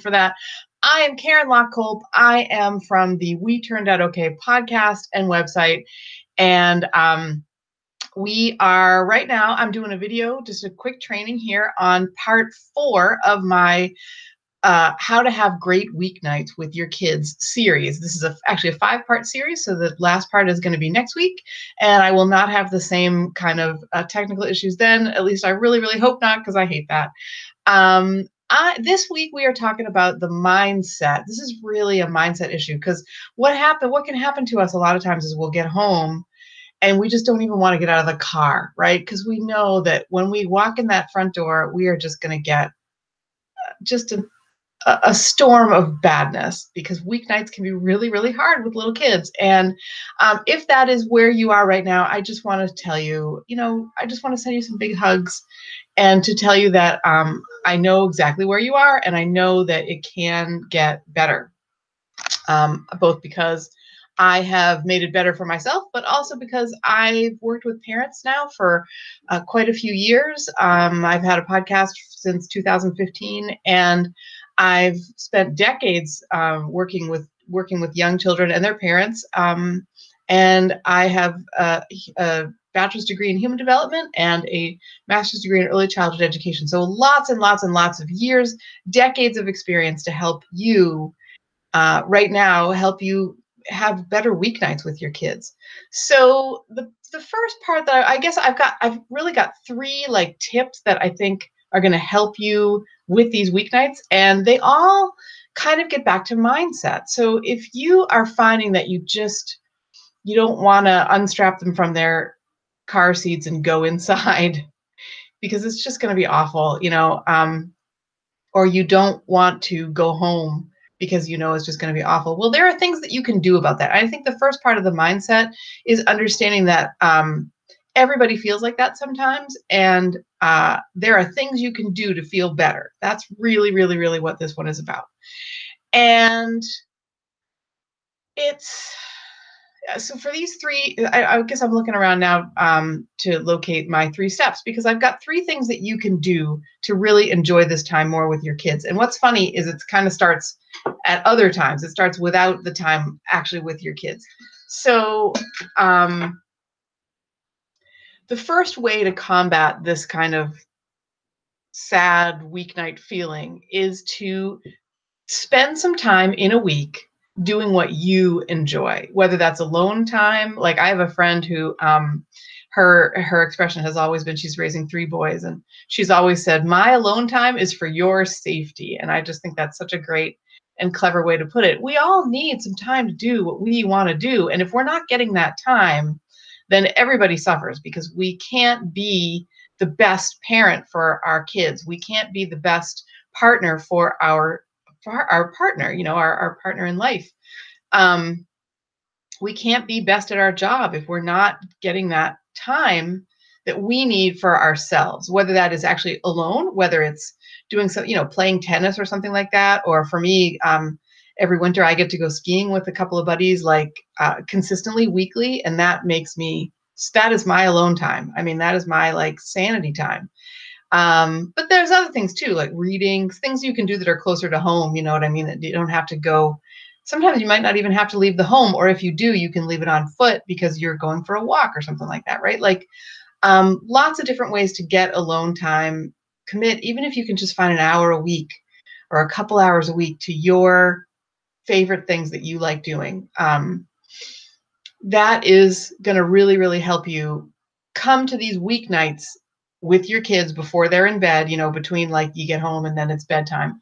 for that. I am Karen Lockcolp. I am from the We Turned Out Okay podcast and website. And we are right now, I'm doing a video, just a quick training here on part 4 of my How to Have Great Weeknights with Your Kids series. This is actually a 5-part series, so the last part is going to be next week, and I will not have the same kind of technical issues then. At least I really, really hope not, because I hate that. This week we are talking about the mindset. This is really a mindset issue, because what can happen to us a lot of times is we'll get home and we just don't even want to get out of the car, right? Because we know that when we walk in that front door, we are just going to get just a storm of badness, because weeknights can be really, really hard with little kids. And if that is where you are right now, I just want to tell you, I just want to send you some big hugs and to tell you that I know exactly where you are, and I know that it can get better, both because I have made it better for myself, but also because I've worked with parents now for quite a few years. I've had a podcast since 2015, and I've spent decades working with young children and their parents. And I have a bachelor's degree in human development and a master's degree in early childhood education. So lots and lots and lots of years, decades of experience to help you right now, help you have better weeknights with your kids. So the first part that I guess I've really got 3 tips that I think are going to help you with these weeknights, and they all kind of get back to mindset. So if you are finding that you don't want to unstrap them from their car seats and go inside because it's just going to be awful, or you don't want to go home because it's just going to be awful. Well, there are things that you can do about that. I think the first part of the mindset is understanding that everybody feels like that sometimes, and there are things you can do to feel better. That's really, really, really what this one is about. And so for these 3, I guess I'm looking around now to locate my 3 steps, because I've got 3 things that you can do to really enjoy this time more with your kids. And what's funny is it kind of starts at other times. It starts without the time actually with your kids. So the first way to combat this kind of sad weeknight feeling is to spend some time in a week doing what you enjoy, whether that's alone time. Like, I have a friend who her expression has always been, she's raising 3 boys, and she's always said, my alone time is for your safety. And I just think that's such a great and clever way to put it. We all need some time to do what we want to do. And if we're not getting that time, then everybody suffers, because we can't be the best parent for our kids. We can't be the best partner for our partner, our partner in life. We can't be best at our job if we're not getting that time that we need for ourselves, whether that is actually alone, whether it's doing some, playing tennis or something like that. Or for me, every winter I get to go skiing with a couple of buddies, consistently weekly. And that is my alone time. I mean, that is my sanity time. But there's other things too, like reading, things you can do that are closer to home. You know what I mean? That you don't have to go. Sometimes you might not even have to leave the home, or if you do, you can leave it on foot because you're going for a walk or something like that, right? Lots of different ways to get alone time. Commit, even if you can just find an hour a week or a couple hours a week, to your favorite things that you like doing. That is going to really, really help you come to these weeknights with your kids before they're in bed, between you get home and then it's bedtime.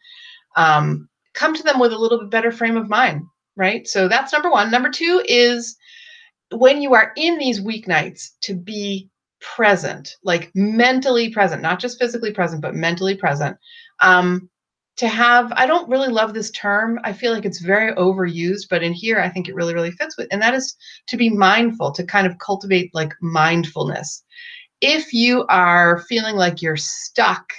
Come to them with a little bit better frame of mind, right? So that's number 1. Number 2 is, when you are in these weeknights, to be present, mentally present, not just physically present, but mentally present. I don't really love this term. I feel like it's very overused, but in here, I think it really, really fits with, and that is to be mindful, to kind of cultivate mindfulness. If you are feeling like you're stuck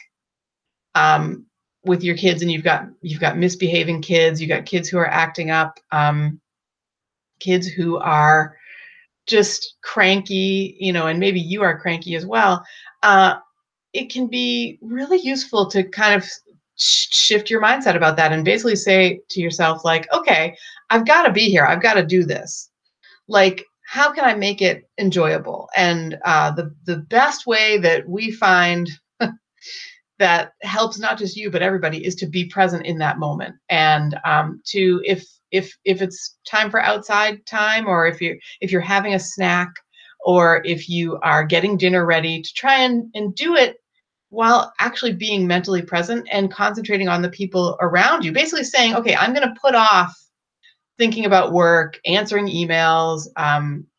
with your kids, and you've got misbehaving kids, you've got kids who are acting up, kids who are just cranky, and maybe you are cranky as well, it can be really useful to kind of shift your mindset about that and basically say to yourself, like, okay, I've got to be here. I've got to do this. Like, how can I make it enjoyable? And the best way that we find that helps not just you but everybody is to be present in that moment, and to if it's time for outside time, or if you're having a snack, or if you are getting dinner ready, to try and do it while actually being mentally present and concentrating on the people around you, basically saying, okay, I'm going to put off thinking about work, answering emails,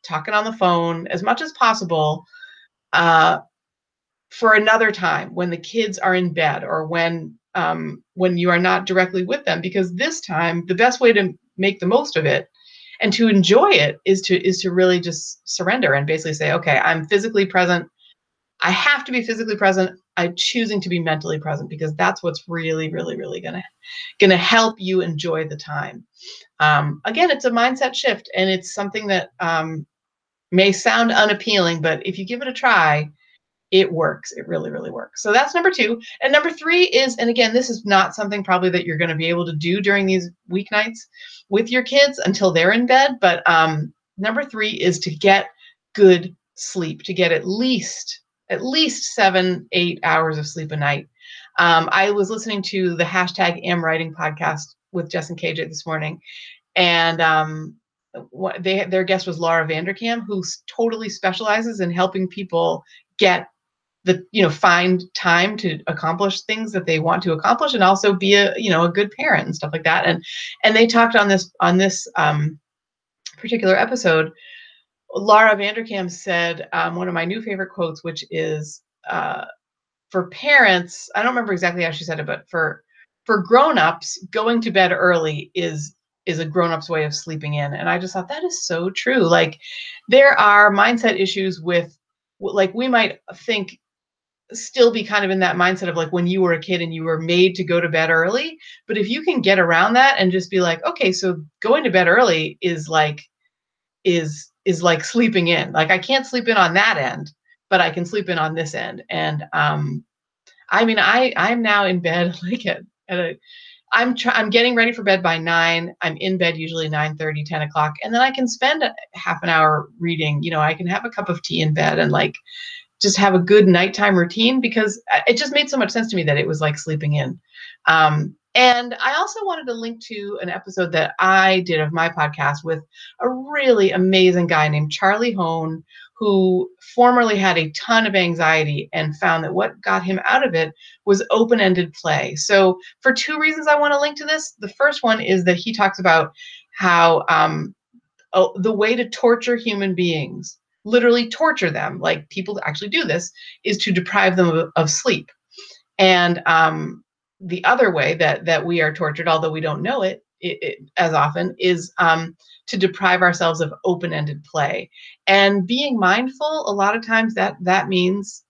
talking on the phone as much as possible, uh, for another time when the kids are in bed, or when you are not directly with them, because this time the best way to make the most of it and to enjoy it is to really just surrender and basically say, okay, I'm physically present. I have to be physically present. I'm choosing to be mentally present, because that's what's really, really, really gonna help you enjoy the time. Again, it's a mindset shift, and it's something that may sound unappealing, but if you give it a try, it works. It really, really works. So that's number 2. And number 3 is, and again, this is not something probably that you're going to be able to do during these weeknights with your kids until they're in bed. But number 3 is to get good sleep, to get at least 7-8 hours of sleep a night. I was listening to the #AmWriting podcast with Jess and KJ this morning, and their guest was Laura Vanderkam, who totally specializes in helping people get find time to accomplish things that they want to accomplish, and also be a good parent and stuff like that. And they talked on this particular episode. Laura Vanderkam said one of my new favorite quotes, which is, for parents, I don't remember exactly how she said it, but for grown-ups, going to bed early is a grown-up's way of sleeping in. And I just thought that is so true. Like, there are mindset issues with, like, we might think, still be kind of in that mindset of like when you were a kid and you were made to go to bed early. But if you can get around that and just be like, okay, so going to bed early is like sleeping in. Like, I can't sleep in on that end, but I can sleep in on this end. And I mean, I'm now in bed like I'm getting ready for bed by 9. I'm in bed usually 9:30, 10 o'clock, and then I can spend half an hour reading. I can have a cup of tea in bed and like just have a good nighttime routine, because it just made so much sense to me that it was like sleeping in. And I also wanted to link to an episode that I did of my podcast with a really amazing guy named Charlie Hone, who formerly had a ton of anxiety and found that what got him out of it was open-ended play. So for 2 reasons I want to link to this. The first one is that he talks about how the way to torture human beings, literally torture them, like people actually do this, is to deprive them of sleep. And the other way that we are tortured, although we don't know it as often, is to deprive ourselves of open-ended play. And being mindful, a lot of times that means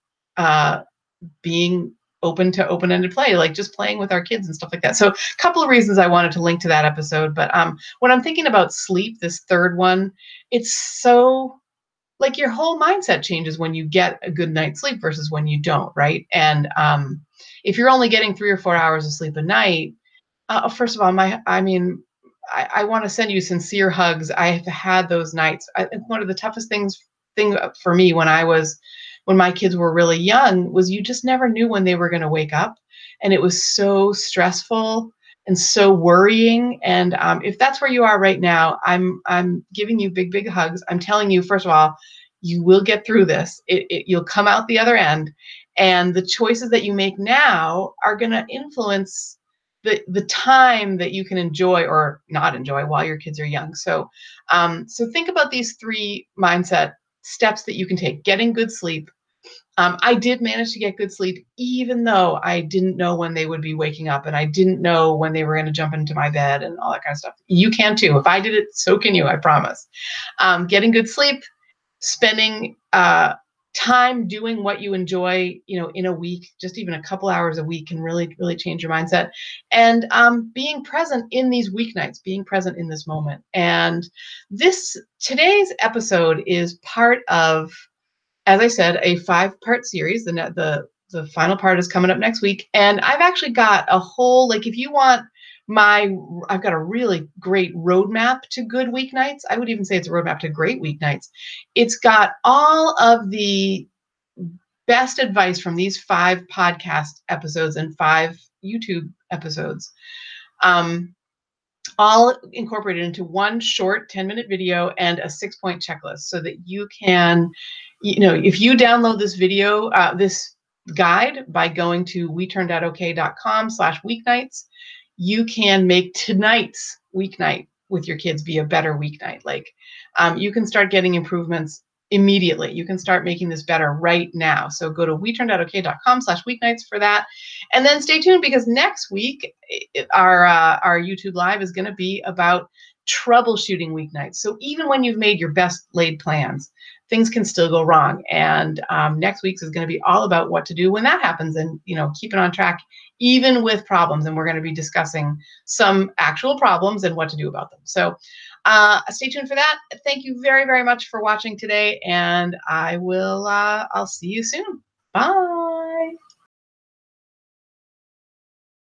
being open to open-ended play, like just playing with our kids and stuff like that. So a couple of reasons I wanted to link to that episode. But when I'm thinking about sleep, this third one, it's so, like, your whole mindset changes when you get a good night's sleep versus when you don't, right? And if you're only getting 3 or 4 hours of sleep a night, first of all, I want to send you sincere hugs. I have had those nights. One of the toughest thing for me when my kids were really young was you just never knew when they were going to wake up, and it was so stressful and so worrying. And if that's where you are right now, I'm giving you big, big hugs. I'm telling you, first of all, you will get through this. You'll come out the other end, and the choices that you make now are going to influence the time that you can enjoy or not enjoy while your kids are young. So think about these 3 mindset steps that you can take. Getting good sleep. I did manage to get good sleep, even though I didn't know when they would be waking up, and I didn't know when they were going to jump into my bed and all that kind of stuff. You can too. If I did it, so can you, I promise. Getting good sleep, spending time doing what you enjoy, in a week, just even a couple hours a week can really, really change your mindset. And being present in these weeknights, being present in this moment. And today's episode is part of, as I said, a 5-part series. The the final part is coming up next week. And I've actually got a whole, like, if you want I've got a really great roadmap to good weeknights. I would even say it's a roadmap to great weeknights. It's got all of the best advice from these 5 podcast episodes and 5 YouTube episodes, all incorporated into one short 10-minute video and a 6-point checklist, so that you can, if you download this video, this guide, by going to weturnedoutokay.com/weeknights, you can make tonight's weeknight with your kids be a better weeknight. Like, you can start getting improvements immediately. You can start making this better right now. So go to weturnedoutokay.com/weeknights for that. And then stay tuned, because next week our YouTube live is going to be about troubleshooting weeknights. So even when you've made your best laid plans, things can still go wrong. And next week's is going to be all about what to do when that happens, and keeping on track even with problems. And we're going to be discussing some actual problems and what to do about them. So stay tuned for that. Thank you very, very much for watching today, and I'll see you soon. Bye.